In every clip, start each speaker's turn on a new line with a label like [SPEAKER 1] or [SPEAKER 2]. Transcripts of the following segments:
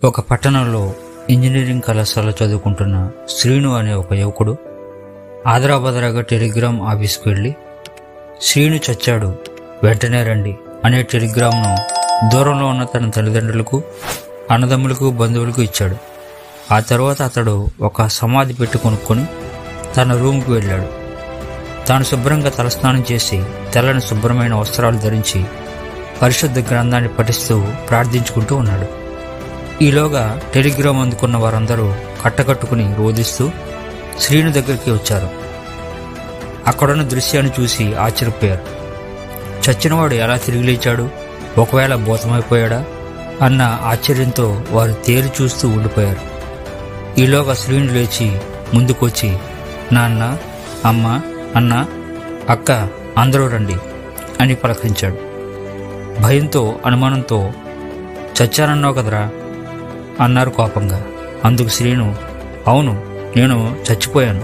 [SPEAKER 1] ఒక పట్టణంలో ఇంజనీరింగ్ కళాశాల చదువుకుంటున్న శ్రీను అనే ఒక యువకుడు ఆదరాబదరాగా టెలిగ్రామ్ ఆఫీస్కి వెళ్ళి శ్రీను చచ్చాడు వెంటనే రండి అనే టెలిగ్రామ్ను దూరంలో ఉన్న తన తల్లిదండ్రులకు, అన్నదమ్ములకు, బంధువులకు ఇచ్చాడు. ఆ తర్వాత అతడు ఒక సమాధి పెట్టి కొనుక్కొని తన రూమ్కి వెళ్ళాడు. తాను శుభ్రంగా తలస్నానం చేసి తెల్లని శుభ్రమైన వస్త్రాలు ధరించి పరిశుద్ధ గ్రంథాన్ని పఠిస్తూ ప్రార్థించుకుంటూ ఉన్నాడు. ఈలోగా టెలిగ్రామ్ అందుకున్న వారందరూ కట్టకట్టుకుని రోధిస్తూ శ్రీను దగ్గరికి వచ్చారు. అక్కడున్న దృశ్యాన్ని చూసి ఆశ్చర్యపోయారు. చచ్చినవాడు ఎలా తిరిగి లేచాడు, ఒకవేళ భూతమైపోయాడా అన్న ఆశ్చర్యంతో వారు తేరి చూస్తూ ఉండిపోయారు. ఈలోగా శ్రీను లేచి ముందుకొచ్చి, నాన్న, అమ్మ, అన్న, అక్క అందరూ రండి అని పలకరించాడు. భయంతో, అనుమానంతో, చచ్చానన్నావు కదరా అన్నారు కోపంగా. అందుకు శ్రీను, అవును, నేను చచ్చిపోయాను,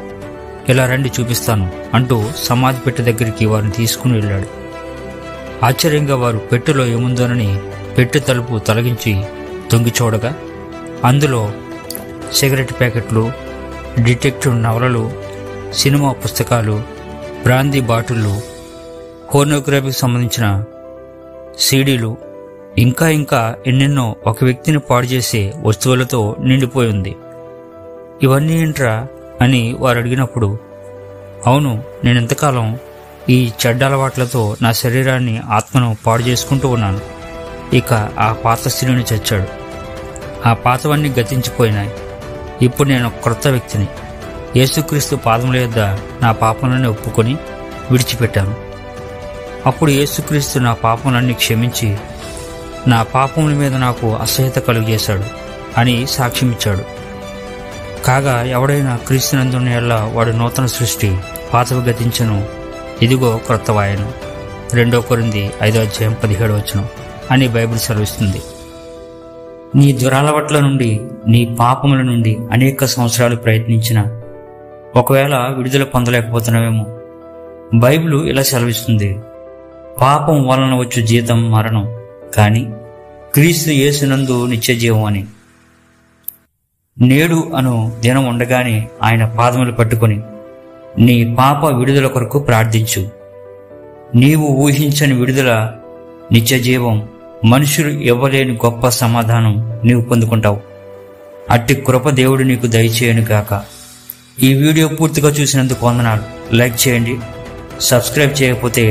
[SPEAKER 1] ఇలా రండి చూపిస్తాను అంటూ సమాధి పెట్టె దగ్గరికి వారిని తీసుకుని వెళ్ళాడు. ఆశ్చర్యంగా వారు పెట్టెలో ఏముందోనని పెట్టె తలుపు తొలగించి తొంగి చూడగా అందులో సిగరెట్ ప్యాకెట్లు, డిటెక్టివ్ నవలలు, సినిమా పుస్తకాలు, బ్రాందీ బాటిళ్లు, పోర్నోగ్రఫీకి సంబంధించిన సీడీలు, ఇంకా ఎన్నెన్నో ఒక వ్యక్తిని పాడు చేసే వస్తువులతో నిండిపోయి ఉంది. ఇవన్నీ ఏంట్రా అని వారు అడిగినప్పుడు, అవును, నేనెంతకాలం ఈ చెడ్డ అలవాట్లతో నా శరీరాన్ని, ఆత్మను పాడు చేసుకుంటూ ఉన్నాను. ఇక ఆ పాత శ్రీను చచ్చాడు, ఆ పాతవన్నీ గతించిపోయినాయి. ఇప్పుడు నేను క్రొత్త వ్యక్తిని. యేసుక్రీస్తు పాదముల యొద్ద నా పాపములన్నీ ఒప్పుకొని విడిచిపెట్టాను. అప్పుడు యేసుక్రీస్తు నా పాపములన్నీ క్షమించి నా పాపముల మీద నాకు అసహ్యత కలుగజేశాడు అని సాక్ష్యమిచ్చాడు. కాగా ఎవడైనా క్రీస్తునందున్న యెడల వాడు నూతన సృష్టి, పాతవి గతించెను, ఇదిగో క్రొత్తవాయెను. 2 కొరింథీ 5:17 అని బైబిల్ సెలవిస్తుంది. నీ దురలవాట్ల నుండి, నీ పాపముల నుండి అనేక సంవత్సరాలు ప్రయత్నించిన ఒకవేళ విడుదల పొందలేకపోతున్నావేమో. బైబిల్ ఇలా సెలవిస్తుంది, పాపం వలన వచ్చు జీతం మరణం, కానీ క్రీస్తు యేసునందు నిత్యజీవం అని. నేడు అను దినం ఉండగానే ఆయన పాదములు పట్టుకొని నీ పాప విడుదల కొరకు ప్రార్థించు. నీవు ఊహించని విడుదల, నిత్యజీవం, మనుషులు ఇవ్వలేని గొప్ప సమాధానం నీవు పొందుకుంటావు. అట్టి కృప దేవుడు నీకు దయచేయను గాక. ఈ వీడియో పూర్తిగా చూసినందుకు వందనాలు. లైక్ చేయండి. సబ్స్క్రైబ్ చేయకపోతే